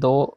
2